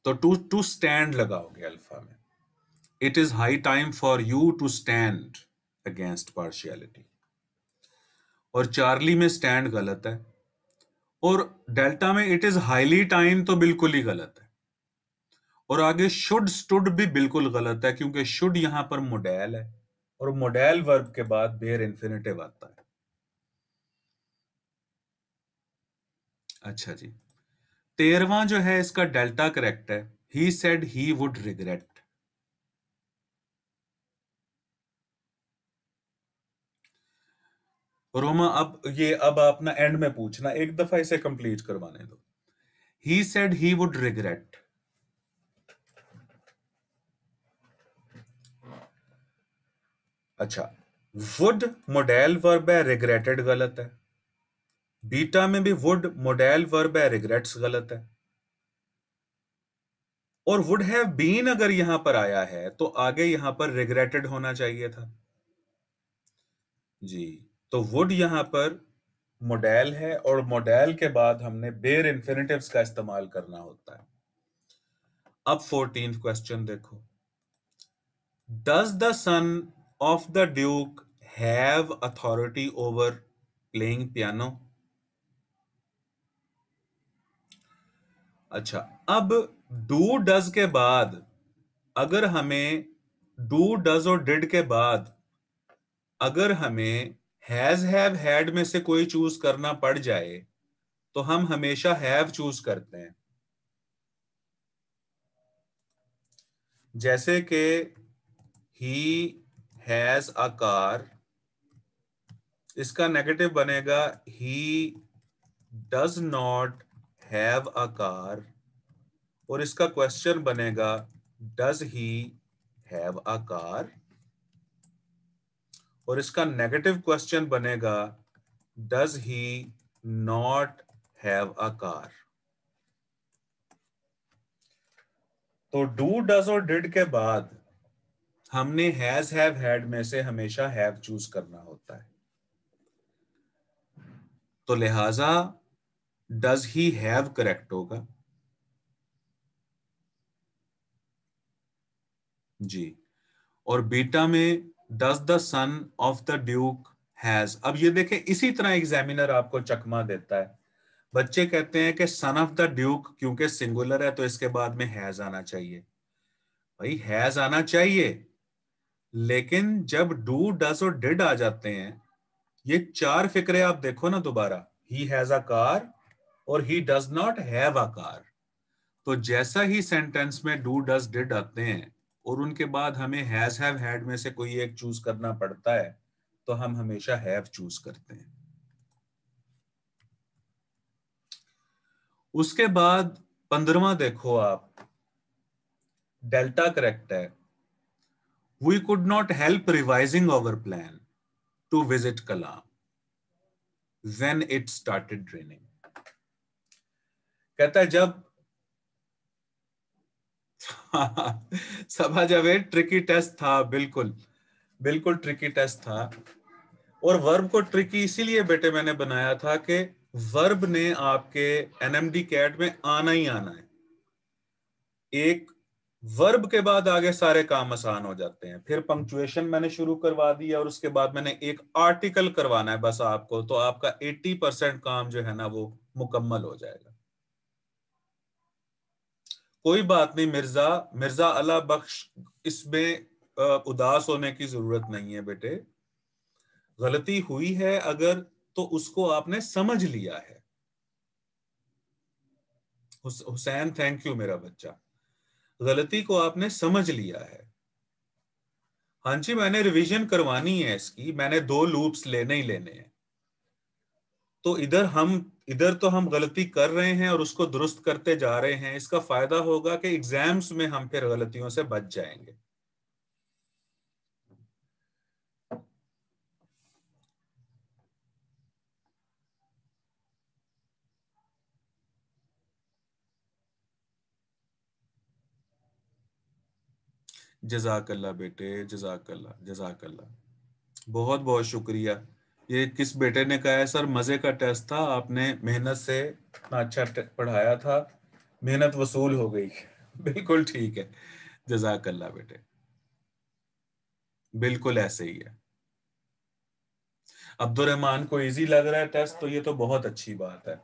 तो टू स्टैंड लगाओगे अल्फा में। It is high time for you to stand against partiality, और चार्ली में स्टैंड गलत है, और डेल्टा में इट इज हाईली टाइम तो बिल्कुल ही गलत है, और आगे शुड स्टूड भी बिल्कुल गलत है, क्योंकि शुड यहां पर मोडेल है, और मोडेल वर्ब के बाद बेयर इंफिनिटिव आता है। अच्छा जी, 13वां जो है इसका डेल्टा करेक्ट है, he said he would regret. Roma, अब आप ना एंड में पूछना, एक दफा इसे कंप्लीट करवाने दो। He said he would regret. अच्छा, वुड मॉडेल वर्ब है, रिग्रेटेड गलत है। बीटा में भी वुड मॉडेल वर्ब है, रिग्रेट्स गलत है। और वुड हैव बीन अगर यहां पर आया है तो आगे यहां पर रिग्रेटेड होना चाहिए था जी। तो वुड यहां पर मॉडेल है, और मॉडेल के बाद हमने बेयर इंफिनिटिव्स का इस्तेमाल करना होता है। अब 14th क्वेश्चन देखो, does the son of the Duke have authority over playing piano? अच्छा, अब डू डज के बाद अगर हमें डू डज और डिड के बाद अगर हमें हैज हैव हैड में से कोई चूज करना पड़ जाए तो हम हमेशा हैव चूज करते हैं। जैसे कि ही हैज अ कार, इसका नेगेटिव बनेगा he does not have a car, और इसका क्वेश्चन बनेगा does he have a car, और इसका नेगेटिव क्वेश्चन बनेगा does he not have a car. तो डू डज और डिड के बाद हमने हैज हैव हैड में से हमेशा हैव चूज करना होता है। तो लिहाजा डज ही हैव करेक्ट होगा जी। और बीटा में does the son of the Duke has. अब ये देखें, इसी तरह एग्जामिनर आपको चकमा देता है। बच्चे कहते हैं कि सन ऑफ द ड्यूक क्योंकि सिंगुलर है तो इसके बाद में हैज आना चाहिए। भाई हैज आना चाहिए, लेकिन जब डू डज और डिड आ जाते हैं, ये चार फिक्रे आप देखो ना दोबारा, ही हैज अ कार और he does not have a car. तो जैसा ही सेंटेंस में डू डज डिड आते हैं और उनके बाद हमें हैज हैव हैड में से कोई एक चूज करना पड़ता है, तो हम हमेशा हैव चूज करते हैं। उसके बाद 15वां देखो आप, डेल्टा करेक्ट है। We could not help revising our plan to visit Kalam when it started raining. कहता है जब समझ, जब एक ट्रिकी टेस्ट था, बिल्कुल बिल्कुल ट्रिकी टेस्ट था। और वर्ब को ट्रिकी इसीलिए बेटे मैंने बनाया था कि वर्ब ने आपके एनएमडी कैट में आना ही आना है। एक वर्ब के बाद आगे सारे काम आसान हो जाते हैं। फिर पंक्चुएशन मैंने शुरू करवा दी और उसके बाद मैंने एक आर्टिकल करवाना है बस आपको, तो आपका 80% काम जो है ना वो मुकम्मल हो जाएगा। कोई बात नहीं मिर्जा, मिर्जा अल्लाह बख्श, इसमें उदास होने की जरूरत नहीं है बेटे। गलती हुई है अगर, तो उसको आपने समझ लिया है। हुसैन थैंक यू मेरा बच्चा, गलती को आपने समझ लिया है। हाँ जी, मैंने रिवीजन करवानी है इसकी, मैंने 2 लूप्स लेने ही लेने हैं। तो इधर तो हम गलती कर रहे हैं और उसको दुरुस्त करते जा रहे हैं। इसका फायदा होगा कि एग्जाम्स में हम फिर गलतियों से बच जाएंगे। जजाकल्ला बेटे, जजाकल्ला जजाकल्ला, बहुत बहुत शुक्रिया। ये किस बेटे ने कहा है सर, मजे का टेस्ट था, आपने मेहनत से इतना अच्छा पढ़ाया था, मेहनत वसूल हो गई। बिल्कुल ठीक है, जजाकल्ला बेटे, बिल्कुल ऐसे ही है। अब्दुल रहमान को इजी लग रहा है टेस्ट, तो ये तो बहुत अच्छी बात है।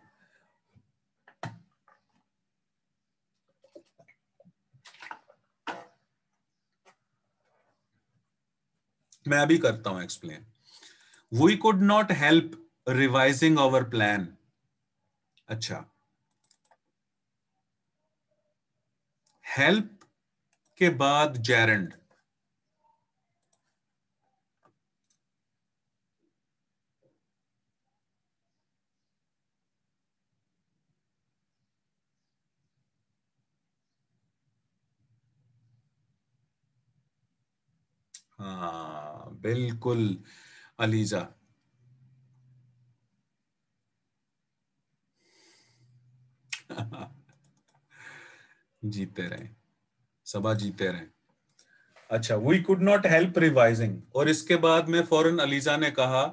मैं अभी करता हूं explain. We could not help revising our plan. अच्छा, हेल्प के बाद जेरंड। हाँ बिल्कुल अलीजा, जीते रहे, सबा जीते रहे। अच्छा, we could not help revising, और इसके बाद में फौरन अलीजा ने कहा,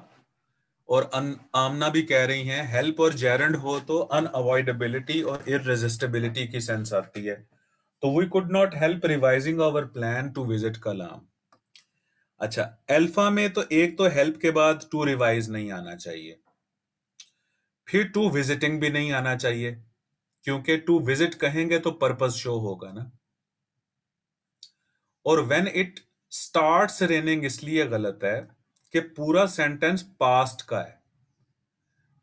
और आमना भी कह रही हैं, हेल्प और जेरंड हो तो अनअवॉइडेबिलिटी और इररेजिस्टिबिलिटी की सेंस आती है। तो we could not help revising our plan to visit Kalam. अच्छा, अल्फा में तो एक तो हेल्प के बाद टू रिवाइज नहीं आना चाहिए, फिर टू विजिटिंग भी नहीं आना चाहिए, क्योंकि टू विजिट कहेंगे तो पर्पस शो होगा ना। और व्हेन इट स्टार्ट्स रेनिंग इसलिए गलत है कि पूरा सेंटेंस पास्ट का है।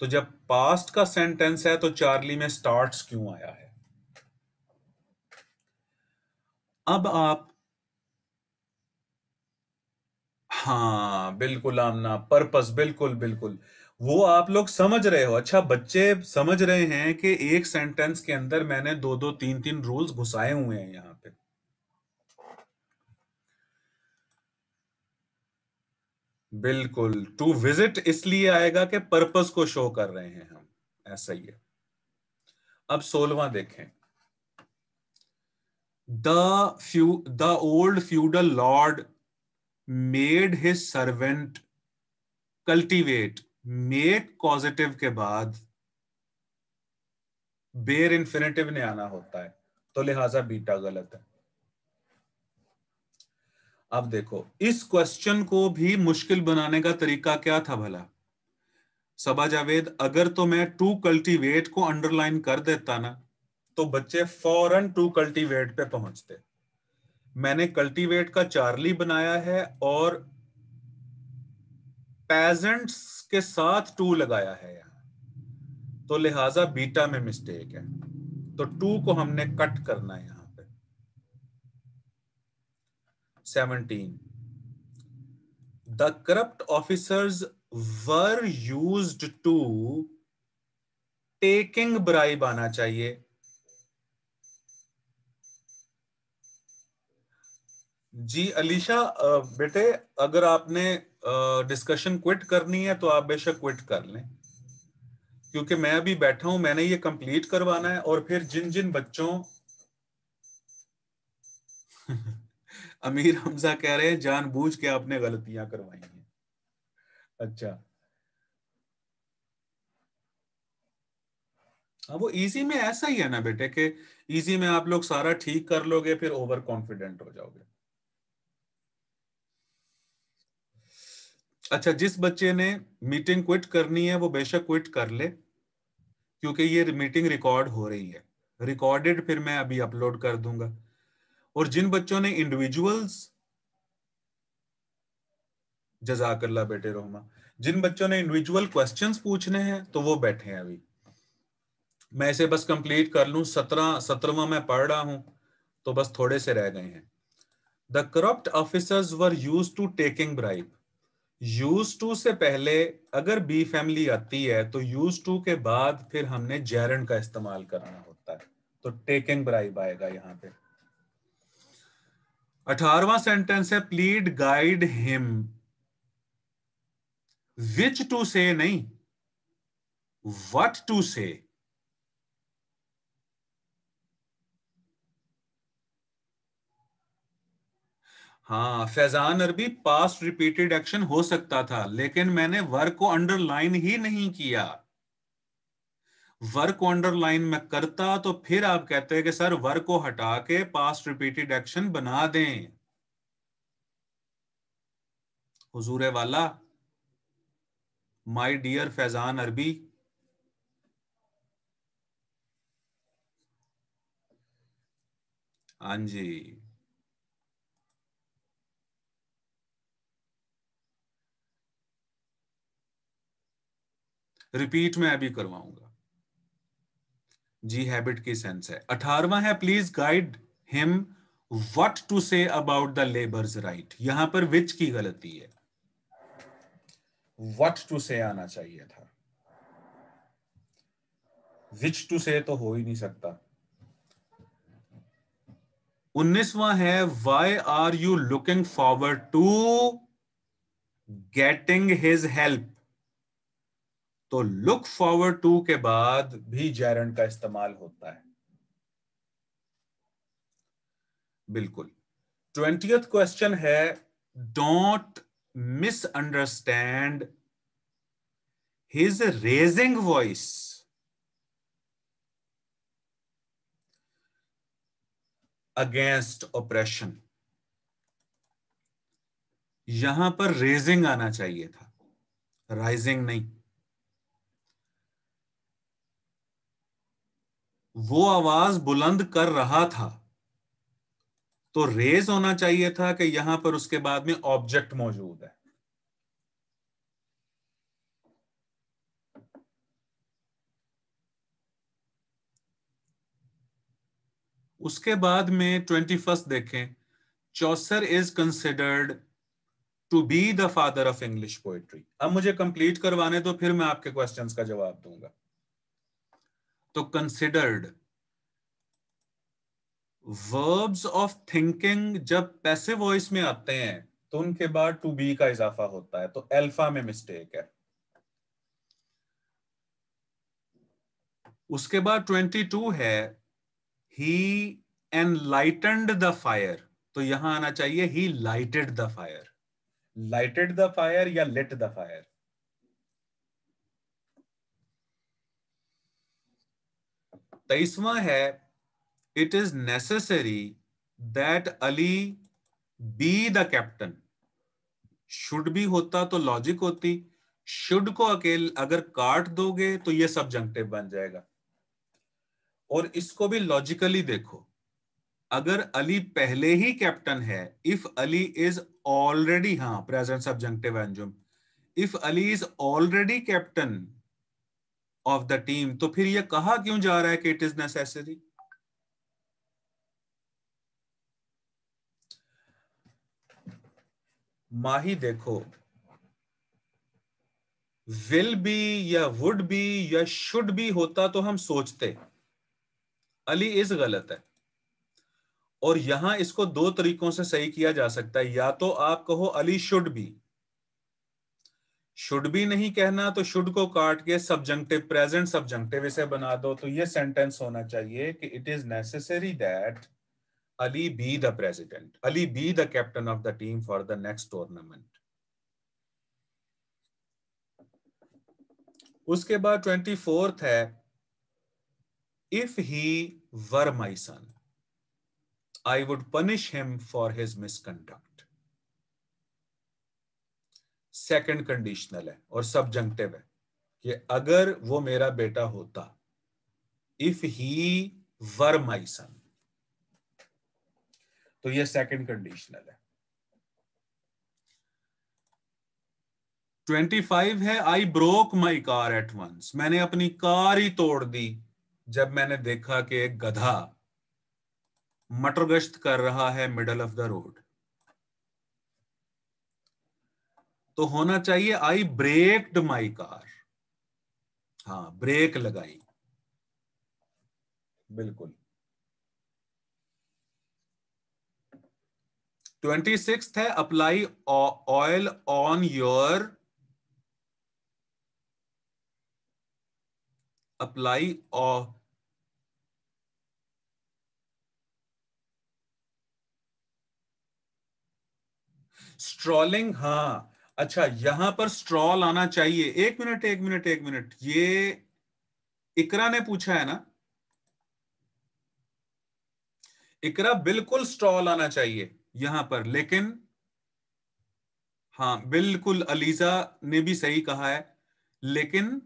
तो जब पास्ट का सेंटेंस है तो चार्ली में स्टार्ट्स क्यों आया है? अब आप, हाँ बिल्कुल आमना, पर्पस, बिल्कुल बिल्कुल, वो आप लोग समझ रहे हो। अच्छा, बच्चे समझ रहे हैं कि एक सेंटेंस के अंदर मैंने दो दो तीन तीन रूल्स घुसाए हुए हैं यहां पे। बिल्कुल, टू विजिट इसलिए आएगा कि पर्पस को शो कर रहे हैं हम, ऐसा ही है। अब 16वां देखें। The old feudal Lord made his servant cultivate. Make positive के बाद बेर इंफिनिटिव ने आना होता है, तो लिहाजा बीटा गलत है। अब देखो, इस क्वेश्चन को भी मुश्किल बनाने का तरीका क्या था भला? सबा जावेद, अगर तो मैं टू कल्टीवेट को अंडरलाइन कर देता ना, तो बच्चे फौरन टू कल्टीवेट पे पहुंचते। मैंने कल्टीवेट का चार्ली बनाया है और पेजेंट्स के साथ टू लगाया है यहां, तो लिहाजा बीटा में मिस्टेक है। तो टू को हमने कट करना है यहां पे। 17, the corrupt officers were used to taking bribe आना चाहिए। जी अलीशा, बेटे, अगर आपने डिस्कशन क्विट करनी है तो आप बेशक क्विट कर लें, क्योंकि मैं अभी बैठा हूं, मैंने ये कंप्लीट करवाना है। और फिर जिन जिन बच्चों अमीर हमजा कह रहे हैं जानबूझ के आपने गलतियां करवाई हैं। अच्छा, हाँ, वो इजी में ऐसा ही है ना बेटे, कि इजी में आप लोग सारा ठीक कर लोगे, फिर ओवर कॉन्फिडेंट हो जाओगे। अच्छा, जिस बच्चे ने मीटिंग क्विट करनी है वो बेशक क्विट कर ले, क्योंकि ये मीटिंग रिकॉर्ड हो रही है। रिकॉर्डेड फिर मैं अभी अपलोड कर दूंगा। और जिन बच्चों ने इंडिविजुअल्स, जजाकल्ला बेटे रोमा, जिन बच्चों ने इंडिविजुअल क्वेश्चंस पूछने हैं तो वो बैठे हैं अभी। मैं इसे बस कंप्लीट कर लूं, 17वां मैं पढ़ रहा हूं, तो बस थोड़े से रह गए हैं। The corrupt officers were use to taking bribe. Use to से पहले अगर बी फैमिली आती है तो यूज टू के बाद फिर हमने जेरंड का इस्तेमाल करना होता है, तो टेकिंग ब्राइब आएगा यहां पे। 18वां सेंटेंस है, please guide him. Which to से नहीं, व्हाट टू से। हाँ फैजान अरबी, पास्ट रिपीटेड एक्शन हो सकता था, लेकिन मैंने वर्क को अंडरलाइन ही नहीं किया। वर्क को अंडरलाइन में करता तो फिर आप कहते हैं कि सर वर्क को हटा के पास्ट रिपीटेड एक्शन बना दें। हुजूर वाला, माय डियर फैजान अरबी। हाँ जी, रिपीट में अभी करवाऊंगा। जी हैबिट की सेंस है। 18वां है, please guide him what to say about the labours right. यहां पर विच की गलती है, व्हाट टू से आना चाहिए था, विच टू से तो हो ही नहीं सकता। 19वां है, why are you looking forward to getting his help. तो लुक फॉरवर्ड टू के बाद भी जेरंड का इस्तेमाल होता है। बिल्कुल। 20th क्वेश्चन है, don't misunderstand his raising voice against operation. यहां पर रेजिंग आना चाहिए था, राइजिंग नहीं। वो आवाज बुलंद कर रहा था, तो रेज होना चाहिए था कि यहां पर उसके बाद में ऑब्जेक्ट मौजूद है। उसके बाद में 21 देखें, Chaucer is considered to be the father of English poetry. अब मुझे कंप्लीट करवाने दो, फिर मैं आपके क्वेश्चंस का जवाब दूंगा। तो कंसिडर्ड, वर्ब्स ऑफ थिंकिंग जब पैसिव वॉइस में आते हैं तो उनके बाद टू बी का इजाफा होता है, तो अल्फा में मिस्टेक है। उसके बाद 22 है, ही एनलाइटेंड द फायर, तो यहां आना चाहिए he lighted the fire. Lighted the fire या लिट द फायर। 23वां है, it is necessary that Ali be the captain. Should भी होता तो लॉजिक होती, शुड को अकेले अगर काट दोगे तो ये सबजंक्टिव बन जाएगा। और इसको भी लॉजिकली देखो, अगर अली पहले ही कैप्टन है, इफ अली इज ऑलरेडी, हाँ present subjective Anjum, if Ali is already captain of the team, तो फिर यह कहा क्यों जा रहा है कि इट इज नेसेसरी। माही देखो, विल बी या वुड बी या शुड बी होता तो हम सोचते, अली इज गलत है। और यहां इसको दो तरीकों से सही किया जा सकता है, या तो आप कहो अली शुड बी, शुड भी नहीं कहना तो शुड को काट के सब्जंक्टिव प्रेजेंट सब्जंक्टिव इसे बना दो, तो ये सेंटेंस होना चाहिए कि it is necessary that Ali be the president, Ali be the captain of the team for the next tournament. उसके बाद 24th है, if he were my son I would punish him for his misconduct. Second conditional है और subjunctive है कि अगर वो मेरा बेटा होता, इफ ही वर माई सन, तो ये सेकंड कंडीशनल है। 25 है, I broke my car at once, मैंने अपनी कार ही तोड़ दी जब मैंने देखा कि एक गधा मटर गश्त कर रहा है मिडल ऑफ द रोड। तो होना चाहिए आई ब्रेक्ड माई कार, हाँ ब्रेक लगाई, बिल्कुल। 26 है, apply oil on your, apply strolling, हाँ अच्छा यहां पर स्ट्रॉल आना चाहिए। एक मिनट एक मिनट एक मिनट, ये इकरा ने पूछा है ना, इकरा बिल्कुल स्ट्रॉल आना चाहिए यहां पर, लेकिन हाँ बिल्कुल अलीजा ने भी सही कहा है, लेकिन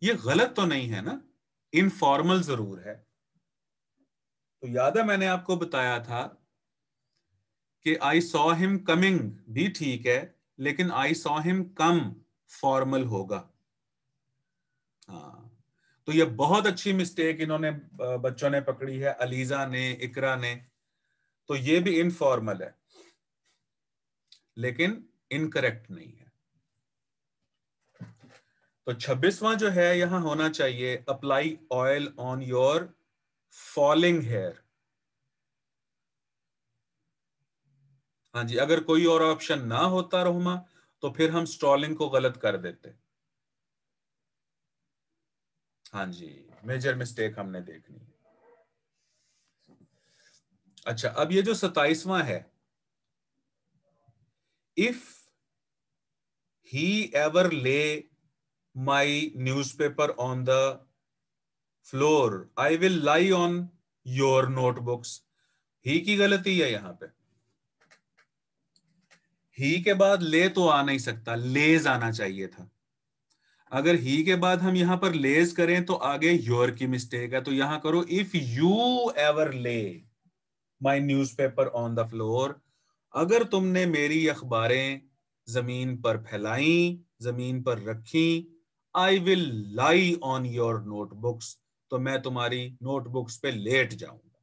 ये गलत तो नहीं है ना, इनफॉर्मल जरूर है। तो याद है मैंने आपको बताया था कि आई सॉ हिम कमिंग भी ठीक है, लेकिन I saw him come formal होगा। हाँ, तो ये बहुत अच्छी मिस्टेक इन्होंने बच्चों ने पकड़ी है, अलीजा ने, इकरा ने। तो ये भी इनफॉर्मल है लेकिन इनकरेक्ट नहीं है। तो 26वां जो है यहां होना चाहिए, apply oil on your falling hair. हाँ जी, अगर कोई और ऑप्शन ना होता रोहमा, तो फिर हम स्ट्रॉलिंग को गलत कर देते। हाँ जी, मेजर मिस्टेक हमने देखनी है। अच्छा, अब ये जो 27वां है, if he ever lay my newspaper on the floor I will lie on your notebooks. He की गलती है यहां पे, ही के बाद ले तो आ नहीं सकता, लेज आना चाहिए था। अगर ही के बाद हम यहां पर लेज करें तो आगे योर की मिस्टेक है, तो यहां करो if you ever lay my newspaper on the floor. अगर तुमने मेरी अखबारें जमीन पर फैलाई, जमीन पर रखी, आई will lie on your notebooks, तो मैं तुम्हारी नोटबुक्स पे लेट जाऊंगा।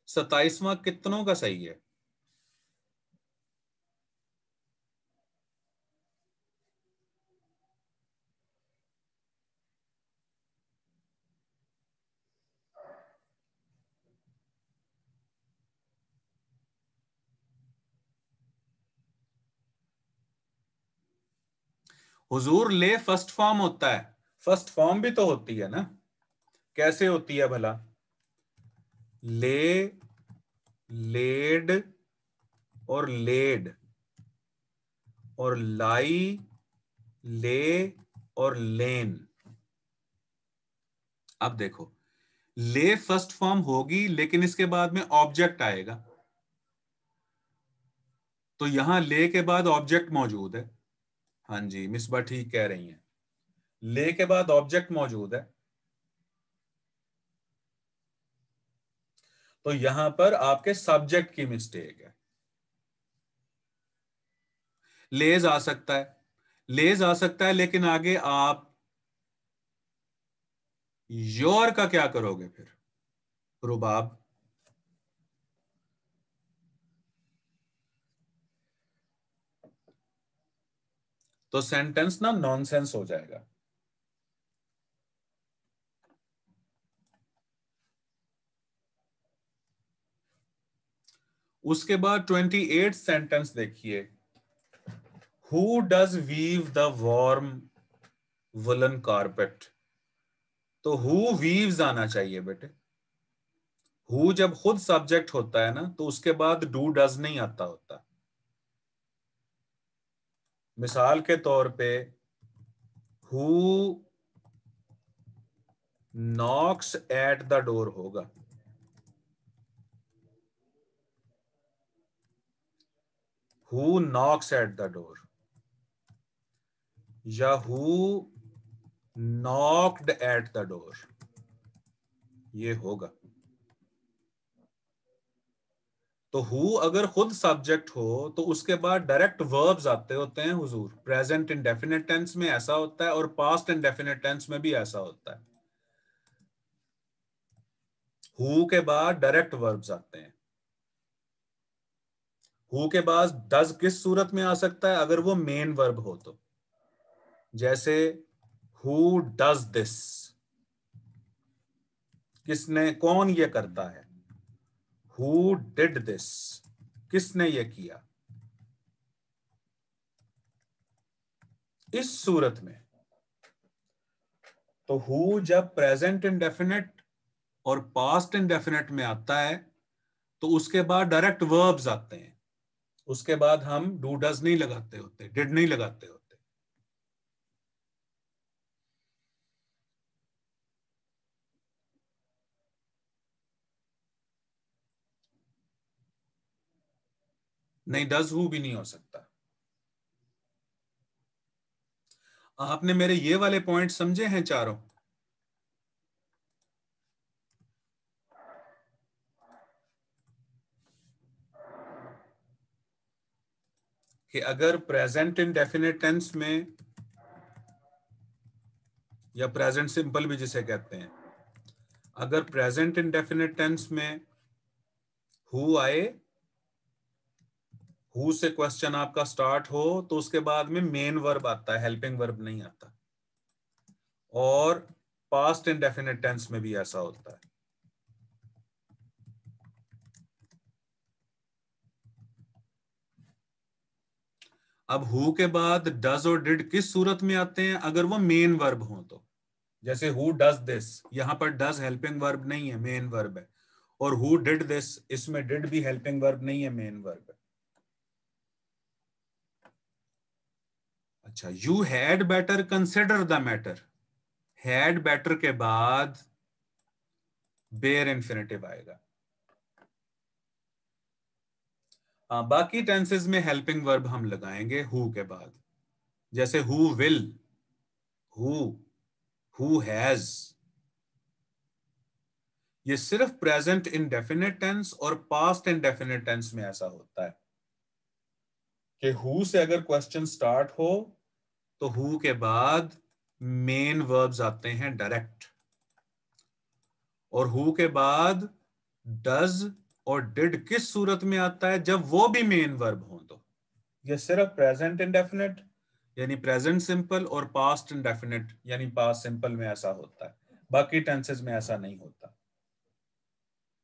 27वां कितनों का सही है? हुजूर ले फर्स्ट फॉर्म होता है, फर्स्ट फॉर्म भी तो होती है ना। कैसे होती है भला? ले, लेड और लेड और लाई, ले और लेन। अब देखो, ले फर्स्ट फॉर्म होगी लेकिन इसके बाद में ऑब्जेक्ट आएगा, तो यहां ले के बाद ऑब्जेक्ट मौजूद है। हाँ जी, मिसबा ठीक कह रही हैं, ले के बाद ऑब्जेक्ट मौजूद है, तो यहां पर आपके सब्जेक्ट की मिस्टेक है। लेज आ सकता है, लेज आ सकता है, लेकिन आगे आप योर का क्या करोगे फिर? रुबाब। तो सेंटेंस ना नॉनसेंस हो जाएगा। उसके बाद 28 सेंटेंस देखिए, who does weave the warm woollen carpet. तो हु वीव्स आना चाहिए बेटे। हु जब खुद सब्जेक्ट होता है ना तो उसके बाद डू डज नहीं आता होता। मिसाल के तौर पे who knocks at the door होगा, who knocks at the door, या who knocked at the door, ये होगा। तो हु अगर खुद सब्जेक्ट हो तो उसके बाद डायरेक्ट वर्ब्स आते होते हैं हुजूर। प्रेजेंट इंडेफिनिट टेंस में ऐसा होता है और पास्ट इंडेफिनिट टेंस में भी ऐसा होता है। हु के बाद डायरेक्ट वर्ब्स आते हैं। हु के बाद डज किस सूरत में आ सकता है? अगर वो मेन वर्ब हो तो, जैसे हु डज दिस, किसने, कौन ये करता है? हु डिड दिस, किसने ये किया? इस सूरत में तो हु जब प्रेजेंट इंडेफिनिट और पास्ट इंडेफिनिट में आता है तो उसके बाद डायरेक्ट वर्ब्स आते हैं। उसके बाद हम डू डज नहीं लगाते होते, डिड नहीं लगाते होते। नहीं, डज हु भी नहीं हो सकता। आपने मेरे ये वाले पॉइंट समझे हैं चारों? कि अगर प्रेजेंट इंडेफिनिट टेंस में, या प्रेजेंट सिंपल भी जिसे कहते हैं, अगर प्रेजेंट इंडेफिनिट टेंस में हु आए, हु से क्वेश्चन आपका स्टार्ट हो, तो उसके बाद में मेन वर्ब आता है, हेल्पिंग वर्ब नहीं आता। और पास्ट इंडेफिनिट टेंस में भी ऐसा होता है। अब हु के बाद डज और डिड किस सूरत में आते हैं? अगर वो मेन वर्ब हो तो, जैसे हु डज दिस, यहां पर डज हेल्पिंग वर्ब नहीं है, मेन वर्ब है। और हु डिड दिस, इसमें डिड भी हेल्पिंग वर्ब नहीं है, मेन वर्ब है। अच्छा, you had better consider the matter, had better के बाद बेयर इंफिनिटिव आएगा। बाकी टेंसेस में हेल्पिंग वर्ब हम लगाएंगे हु के बाद, जैसे हु विल, हु हैज। ये सिर्फ प्रेजेंट इंडेफिनिट टेंस और पास्ट इंडेफिनिट टेंस में ऐसा होता है कि हु से अगर क्वेश्चन स्टार्ट हो तो हु के बाद मेन वर्ब्स आते हैं डायरेक्ट, और हु के बाद डज और डिड किस सूरत में आता है, जब वो भी मेन वर्ब हो। तो ये सिर्फ प्रेजेंट इंडेफिनिट यानी प्रेजेंट सिंपल और पास्ट इंडेफिनिट यानी पास्ट सिंपल में ऐसा होता है, बाकी टेंसेस में ऐसा नहीं होता।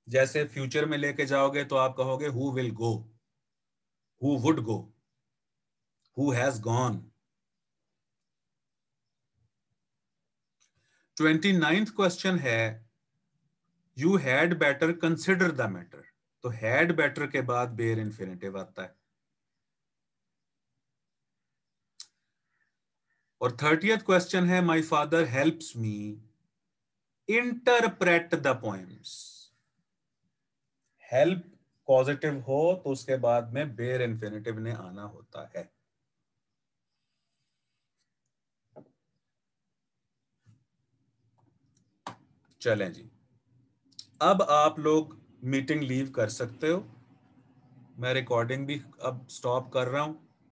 जैसे फ्यूचर में लेके जाओगे तो आप कहोगे who will go, who would go, who has gone. 29th question है you had better consider the matter. तो हैड बेटर के बाद बेयर इंफिनिटिव आता है। और 30th क्वेश्चन है my father helps me interpret the poems. Help positive हो तो उसके बाद में बेयर इंफिनिटिव ने आना होता है। चलें जी, अब आप लोग मीटिंग लीव कर सकते हो। मैं रिकॉर्डिंग भी अब स्टॉप कर रहा हूं।